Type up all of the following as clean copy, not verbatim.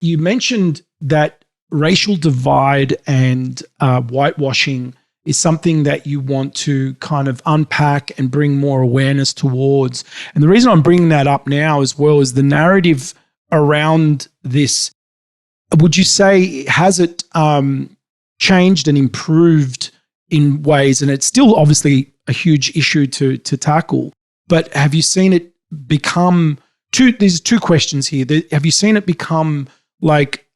you mentioned that racial divide and whitewashing is something that you want to kind of unpack and bring more awareness towards. And the reason I'm bringing that up now as well is the narrative around this. Would you say, has it changed and improved in ways? And it's still obviously a huge issue to tackle, but have you seen it become there's two questions here. Have you seen it become like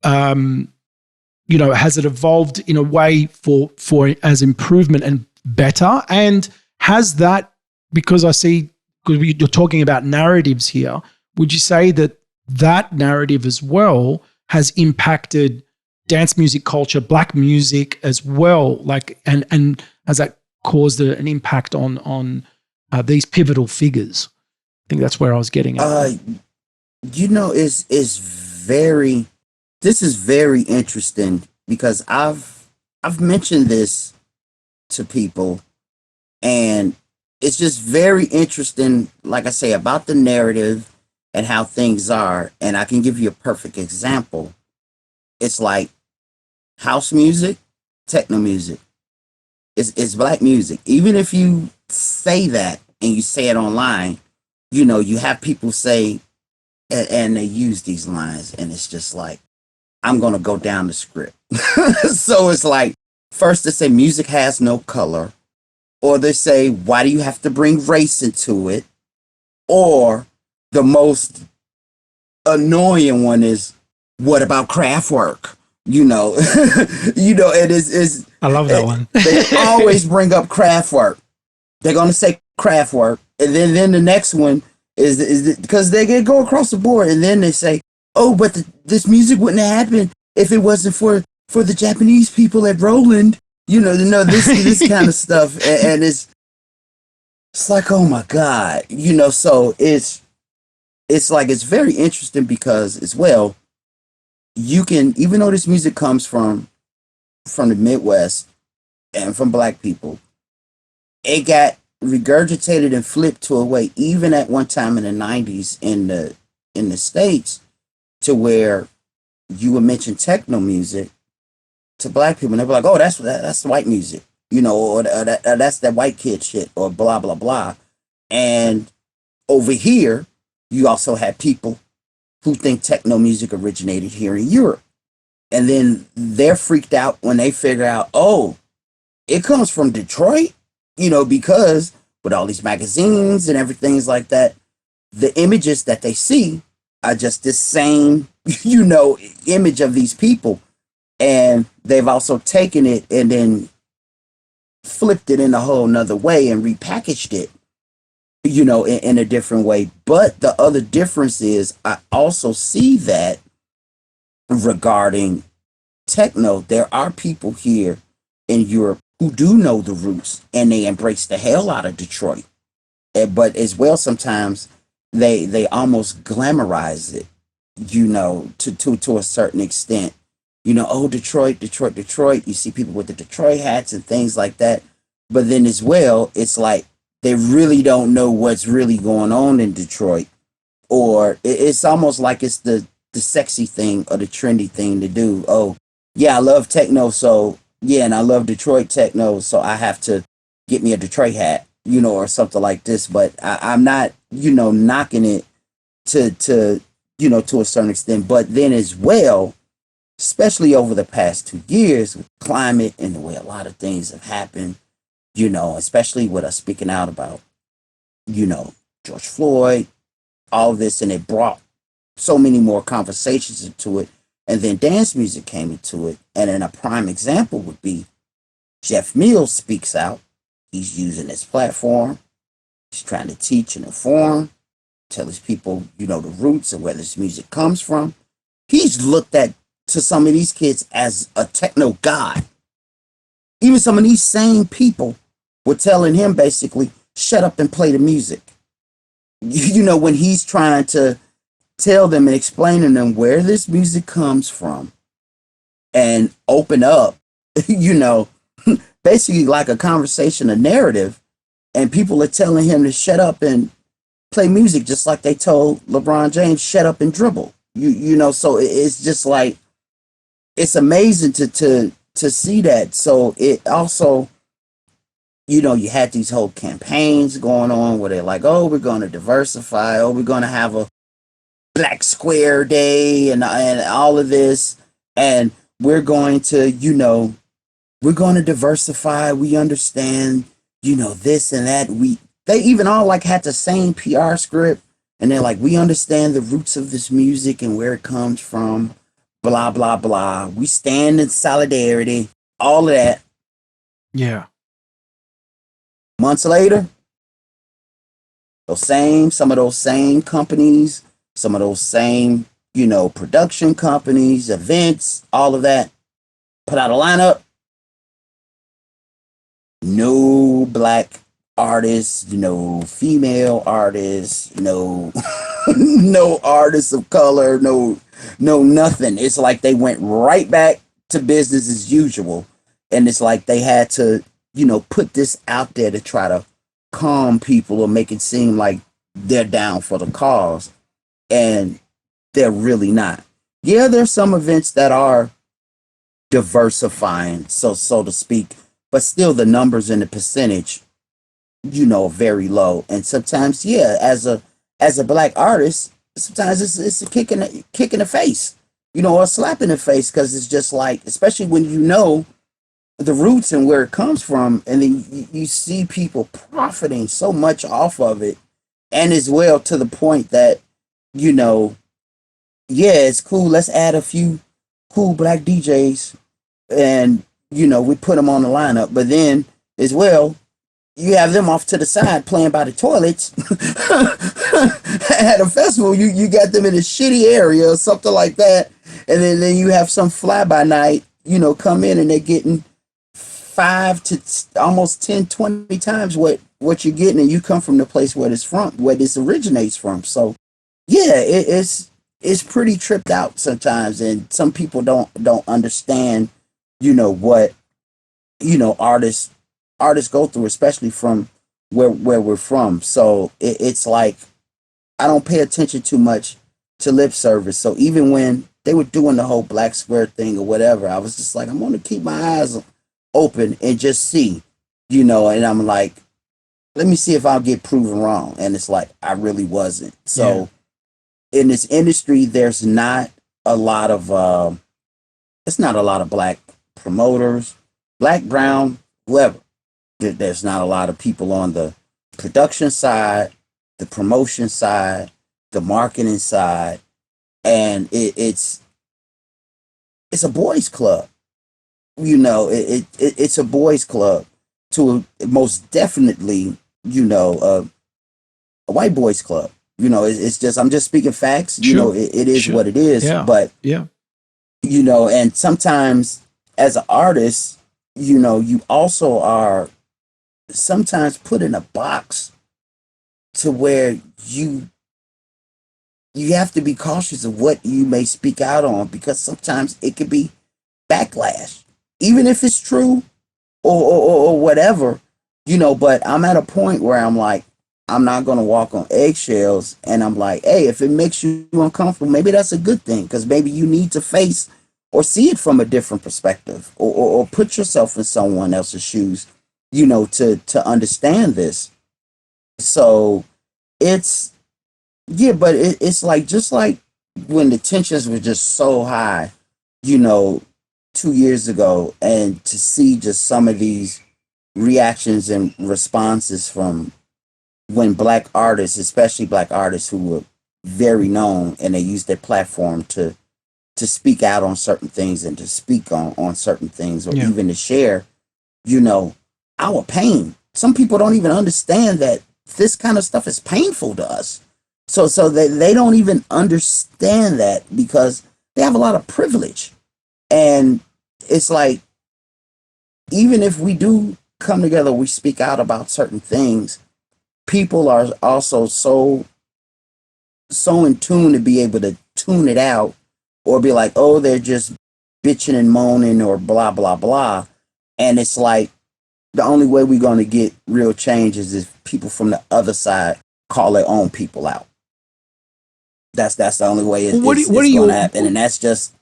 has it evolved in a way for as improvement and better? And has that, because you're talking about narratives here, would you say that narrative as well has impacted dance music culture, black music as well? Like, and has that caused an impact on these pivotal figures? I think that's where I was getting at. This is very interesting because I've mentioned this to people, and it's just very interesting, like I say, about the narrative and how things are. And I can give you a perfect example. It's like house music, techno music. It's black music. Even if you say that and you say it online, you have people say, and they use these lines, and it's just like, I'm going to go down the script. So it's like, first they say music has no color, or they say, why do you have to bring race into it? Or the most annoying one is, what about craft work? It is. I love that one. They always bring up craft work. They're going to say craft work. And then the next one is because they go across the board, and then they say, oh, but this music wouldn't have happened if it wasn't for the Japanese people at Roland. This kind of stuff, and it's like, oh my God, So it's like, it's very interesting because as well, you can, even though this music comes from the Midwest and from black people, it got regurgitated and flipped to a way, even at one time in the 90s in the States, to where you would mention techno music to black people, and they'd be like, oh, that's white music, or that's that white kid shit, or blah, blah, blah. And over here, you also have people who think techno music originated here in Europe. And then they're freaked out when they figure out, oh, it comes from Detroit, because with all these magazines and everything like that, the images that they see are just this same, image of these people. And they've also taken it and then flipped it in a whole nother way and repackaged it, in a different way. But the other difference is, I also see that regarding techno, there are people here in Europe who do know the roots, and they embrace the hell out of Detroit. But as well, sometimes they almost glamorize it, to a certain extent. Oh, Detroit, Detroit, Detroit. You see people with the Detroit hats and things like that. But then as well, it's like they really don't know what's really going on in Detroit. Or it's almost like it's the sexy thing or the trendy thing to do. Oh, yeah, I love techno, so yeah, and I love Detroit techno, so I have to get me a Detroit hat, or something like this. But I'm not, knocking it to a certain extent. But then as well, especially over the past 2 years with climate and the way a lot of things have happened, especially with us speaking out about, George Floyd, all of this, and it brought so many more conversations into it. And then dance music came into it. And then a prime example would be Jeff Mills speaks out. He's using his platform. He's trying to teach and inform, tell his people, the roots and where this music comes from. He's looked at to some of these kids as a techno god. Even some of these same people were telling him basically, shut up and play the music. When he's trying to tell them and explain to them where this music comes from and open up, basically like a conversation, a narrative, and people are telling him to shut up and play music just like they told LeBron James, shut up and dribble. You know, so it's just like it's amazing to see that. So it also, you know, you had these whole campaigns going on where they're like, oh, we're going to diversify, oh, we're going to have a Black Square Day and all of this, and we're going to, you know, we're going to diversify. We understand, you know, this and that. They even all like had the same PR script, and they're like, we understand the roots of this music and where it comes from, blah blah blah. We stand in solidarity, all of that. Yeah. Months later, some of those same companies, some of those same, you know, production companies, events, all of that, put out a lineup. No black artists, no female artists, no no artists of color, no nothing. It's like they went right back to business as usual. And it's like they had to, you know, put this out there to try to calm people or make it seem like they're down for the cause. And they're really not. Yeah, there's some events that are diversifying, so to speak, but still the numbers and the percentage, you know, are very low. And sometimes, yeah, as a black artist, sometimes it's a kick in the face, you know, or a slap in the face, because it's just like, especially when you know the roots and where it comes from, and then you see people profiting so much off of it, and as well to the point that, you know, yeah, it's cool. Let's add a few cool black DJs, and you know, we put them on the lineup. But then, as well, you have them off to the side playing by the toilets at a festival. You got them in a shitty area or something like that, and then you have some fly by night, you know, come in and they're getting 5 to almost 10, 20 times what you're getting, and you come from the place where this originates from. So yeah, it's pretty tripped out sometimes, and some people don't understand, you know, what, you know, artists go through, especially from where we're from. So it's like I don't pay attention too much to lip service. So even when they were doing the whole Black Square thing or whatever, I was just like, I'm gonna keep my eyes open and just see, you know. And I'm like, let me see if I'll get proven wrong. And it's like I really wasn't. So in this industry, there's not a lot of it's not a lot of black promoters, black, brown, whoever. There's not a lot of people on the production side, the promotion side, the marketing side, and it's a boys club. You know, it's a boys club to most definitely, you know, a white boys club. You know, it's just, I'm just speaking facts. You know, it is what it is. Yeah. But you know, and sometimes as an artist, you know, you also are sometimes put in a box to where you have to be cautious of what you may speak out on, because sometimes it could be backlash, even if it's true or whatever, you know. But I'm at a point where I'm like, I'm not going to walk on eggshells, and I'm like, hey, if it makes you uncomfortable, maybe that's a good thing, because maybe you need to face or see it from a different perspective, or put yourself in someone else's shoes, you know, to understand this. So it's, yeah, but it's like, just like when the tensions were just so high, you know, 2 years ago, and to see just some of these reactions and responses from when black artists, especially black artists who were very known, and they used their platform to speak out on certain things, and to speak on certain things, or even to share, you know, our pain. Some people don't even understand that this kind of stuff is painful to us. So they don't even understand that, because they have a lot of privilege. And it's like, even if we do come together, we speak out about certain things, people are also so in tune to be able to tune it out, or be like, oh, they're just bitching and moaning, or blah blah blah. And it's like, the only way we're going to get real change is if people from the other side call their own people out. That's the only way it's what are going your to happen, and that's just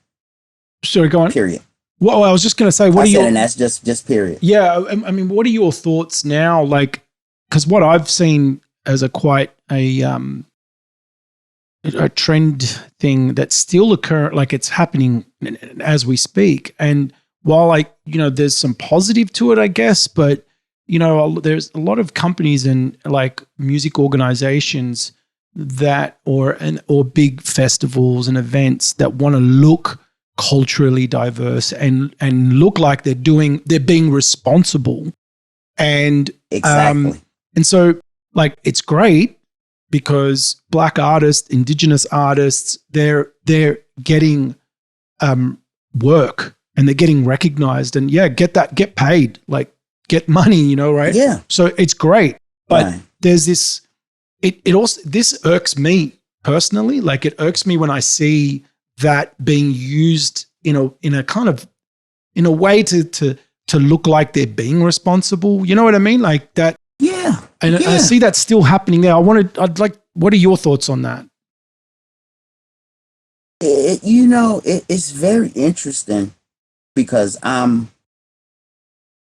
sorry, go on. period. Well, I was just going to say, and that's just period. Yeah, I mean, what are your thoughts now? Like, because what I've seen as a quite a trend thing that's still occurring, like it's happening as we speak. And while like, there's some positive to it, I guess, but there's a lot of companies and like music organizations that or big festivals and events that want to look culturally diverse and look like they're being responsible. And exactly. And so like it's great because Black artists, Indigenous artists, they're getting work and they're getting recognized and get paid, like get money, right? Yeah. So it's great. But right. There's this it also this irks me personally. Like it irks me when I see that being used in a kind of in a way to look like they're being responsible. You know what I mean? Like that. Yeah. And I see that still happening there. What are your thoughts on that? It's very interesting because I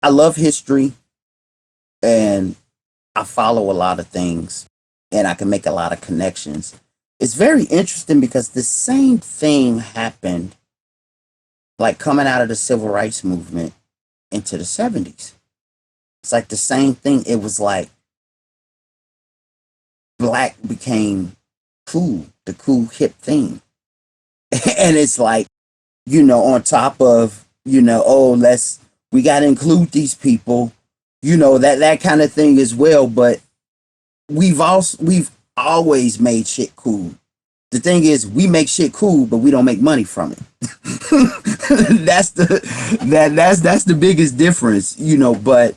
love history and I follow a lot of things and I can make a lot of connections. It's very interesting because the same thing happened like coming out of the civil rights movement into the 70s. It's like the same thing. It was like Black became cool, the cool hip thing. And it's like, on top of, we got to include these people, that kind of thing as well. But we've always made shit cool. The thing is, we make shit cool, but we don't make money from it. That's the biggest difference, but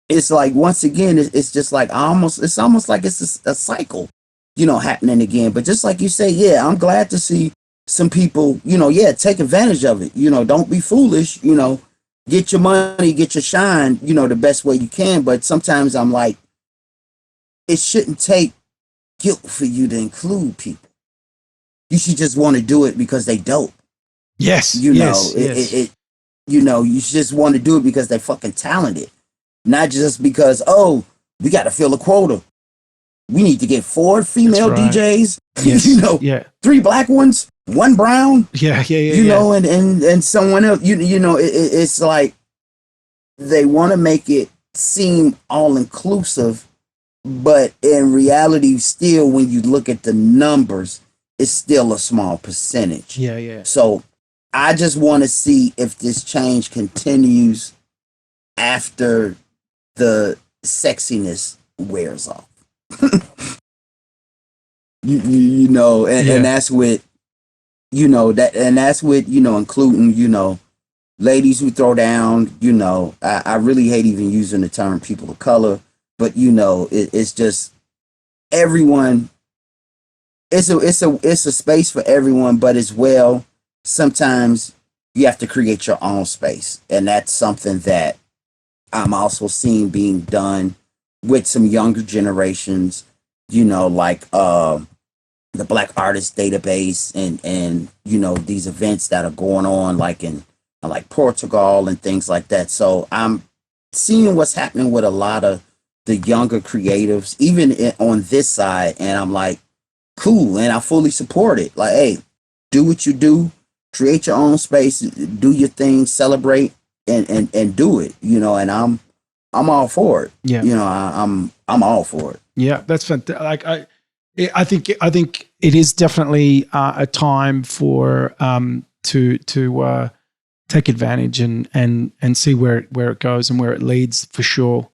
it's like, once again, it's just like it's almost like it's a cycle, happening again. But just like you say, yeah, I'm glad to see some people, take advantage of it. Don't be foolish, get your money, get your shine, the best way you can. But sometimes I'm like, it shouldn't take guilt for you to include people. You should just want to do it because they dope. Yes. You just want to do it because they're fucking talented. Not just because, we got to fill a quota. We need to get 4 female DJs, Yes. 3 black ones, 1 brown. Yeah. And someone else, it's like they want to make it seem all inclusive, but in reality, still, when you look at the numbers, it's still a small percentage. Yeah. So I just want to see if this change continues after the sexiness wears off. And that's with, including, ladies who throw down, I really hate even using the term people of color, but it's just everyone. It's a space for everyone, but as well, sometimes you have to create your own space. And that's something that I'm also seeing being done with some younger generations, like the Black Artist Database and these events that are going on like in like Portugal and things like that. So I'm seeing what's happening with a lot of the younger creatives, even on this side. And I'm like, cool. And I fully support it. Like, hey, do what you do, create your own space, do your thing, celebrate and do it, and I'm all for it. Yeah. I'm all for it. Yeah. That's fantastic. Like I think it is definitely a time for to take advantage and see where it goes and where it leads for sure.